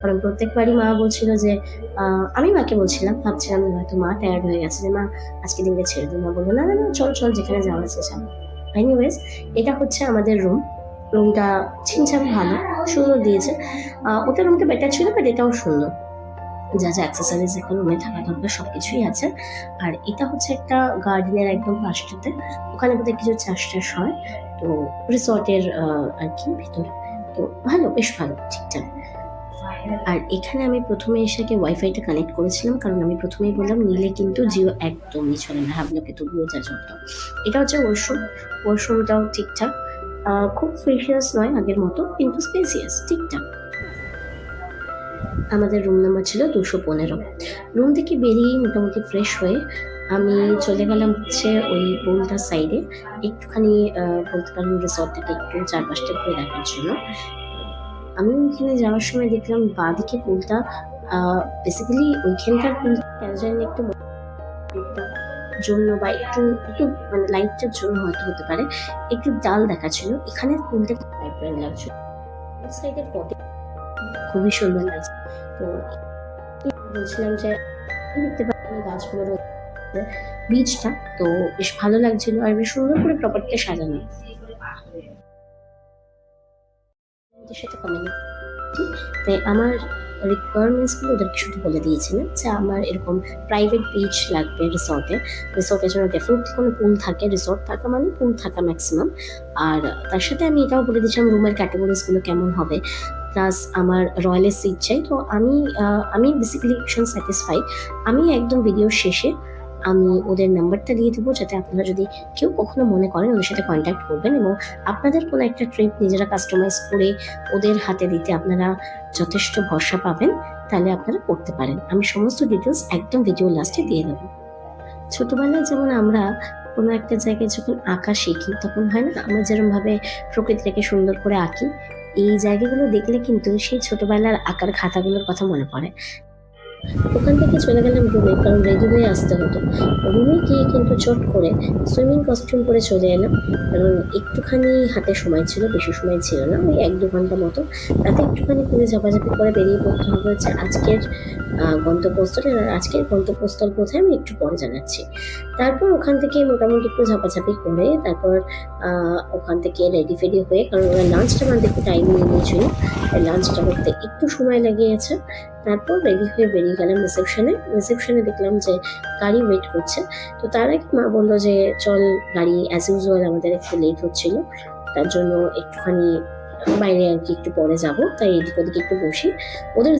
কারণ প্রত্যেকবারই মা বলছিল যে আমি মাকে বলছিলাম, ভাবছিলাম হয়তো মা টায়ার্ড হয়ে গেছে যে মা আজকে দিনটা ছেড়ে দিই। মা বললো না না না, চল চল যেখানে যাওয়া আছে যাও। এনিওয়েজ, এটা হচ্ছে আমাদের রুমটা ছিমছাম ভালো, সুন্দর দিয়েছে। ওটা রুমটা বেটার ছিল, বাট এটাও সুন্দর। যা যা অ্যাক্সেসরিজ একটা রুমে থাকা দরকার সবকিছুই আছে। আর এটা হচ্ছে একটা গার্ডেনের একদম পাশটাতে, ওখানে বোধহয় কিছু চাষ টাস হয়। তো রিসর্টের আর কি ভিতরে, তো ভালো, বেশ ভালো, ঠিকঠাক। আর এখানে আমি প্রথমে এসে ওয়াইফাইটা কানেক্ট করেছিলাম, কারণ আমি প্রথমেই বললাম নিলে কিন্তু জিও একদমই চলে না, হাবলোকে তবুও যা চলতো। এটা হচ্ছে ওয়াশরুম, ওয়াশরুমটাও ঠিকঠাক, খুব স্পেশিয়াস নয় আগের মতো, কিন্তু স্পেসিয়াস ঠিকঠাক। আমাদের রুম নাম্বার ছিল 215। রুম থেকে বেরিয়ে মোটামুটি ফ্রেশ হয়ে আমি চলে গেলাম হচ্ছে ওই বোলটা সাইডে, একটুখানি বলতে পারেন রিসর্টটাকে একটু চারপাশটা ঘুরে দেখার জন্য। আমি ওইখানে যাওয়ার সময় দেখলাম বাঁদিকে পুলটা, বেসিক্যালি ওইখানকার পুল কেন জানি একটু জন্য বা একটু একটু মানে লাইটটার জন্য হয়তো হতে পারে, একটু ডাল দেখাচ্ছিল। এখানে পুলটা ভাইব্রেন্ট লাগছিল, সাইডের পথে খুবই সুন্দর লাগছে। তো বলছিলাম যে দেখতে পাচ্ছি গাছগুলো রয়েছে, বীজটা তো বেশ ভালো লাগছিল, আর বেশ সুন্দর করে প্রপার্টিটা সাজানো। সাথে কমিউনিটি, তাই আমার রিকোয়ারমেন্টসগুলো ওদেরকে শুধু বলে দিয়েছিলাম যে আমার এরকম প্রাইভেট বিচ লাগবে রিসর্টের জন্য ডেফিনেটলি কোনো পুল থাকে, রিসর্ট থাকা মানে পুল থাকা ম্যাক্সিমাম। আর তার সাথে আমি এটাও বলে দিয়েছিলাম রুমের ক্যাটাগরিজগুলো কেমন হবে, প্লাস আমার রয়্যালের সিট চাই। তো আমি বেসিক্যালি ভীষণ স্যাটিসফাই। আমি একদম ভিডিও শেষে আমি ওদের নাম্বারটা দিয়ে দেবো, যাতে আপনারা যদি কেউ কখনো মনে করেন ওদের সাথে কন্ট্যাক্ট করবেন, এবং আপনাদের কোনো একটা ট্রিপ নিজেরা কাস্টমাইজ করে ওদের হাতে দিতে আপনারা যথেষ্ট ভরসা পাবেন, তাহলে আপনারা করতে পারেন। আমি সমস্ত ডিটেলস একদম ভিডিও লাস্টে দিয়ে দেবো। ছোটবেলায় যেমন আমরা কোনো একটা জায়গায় যখন আঁকা শিখি, তখন হয় না আমরা যেরকমভাবে প্রকৃতিটাকে সুন্দর করে আঁকি, এই জায়গাগুলো দেখলে কিন্তু সেই ছোটবেলার আঁকার খাতাগুলোর কথা মনে পড়ে। ওখান থেকে চলে গেলাম রুমে, কারণ রেডি হয়ে আসতে হতো। রুমে গিয়ে কিন্তু চট করে সুইমিং কস্টিউম পরে চলে এলাম, কারণ একটুখানি হাতে সময় ছিল, বেশি সময় ছিল না, ওই 1-2 ঘন্টা মতো। তাতে একটুখানি করে ঝাপাঝাপি করে বেরিয়ে পড়তে হবে হচ্ছে আজকের গন্তব্যস্থলে। আর আজকের গন্তব্যস্থল কোথায় আমি একটু পরে জানাচ্ছি। তারপর ওখান থেকে মোটামুটি একটু ঝাপাঝাপি করে তারপর ওখান থেকে রেডি ফেডি হয়ে, কারণ ওরা লাঞ্চটা বানাতে একটু টাইম নিয়ে নিয়েছিল, লাঞ্চটা করতে একটু সময় লেগেছে। তারপর রেডি হয়ে বেরিয়ে গেলাম রিসেপশনে দেখলাম যে গাড়ি ওয়েট করছে। তো তার আগে মা বললো যে চল, গাড়ি অ্যাজ ইউজুয়াল আমাদের একটু লেট হচ্ছিল, তার জন্য একটুখানি বাইরে আর কি একটু পরে যাব, তাই এদিক ওদিকে একটু বসি। ওদের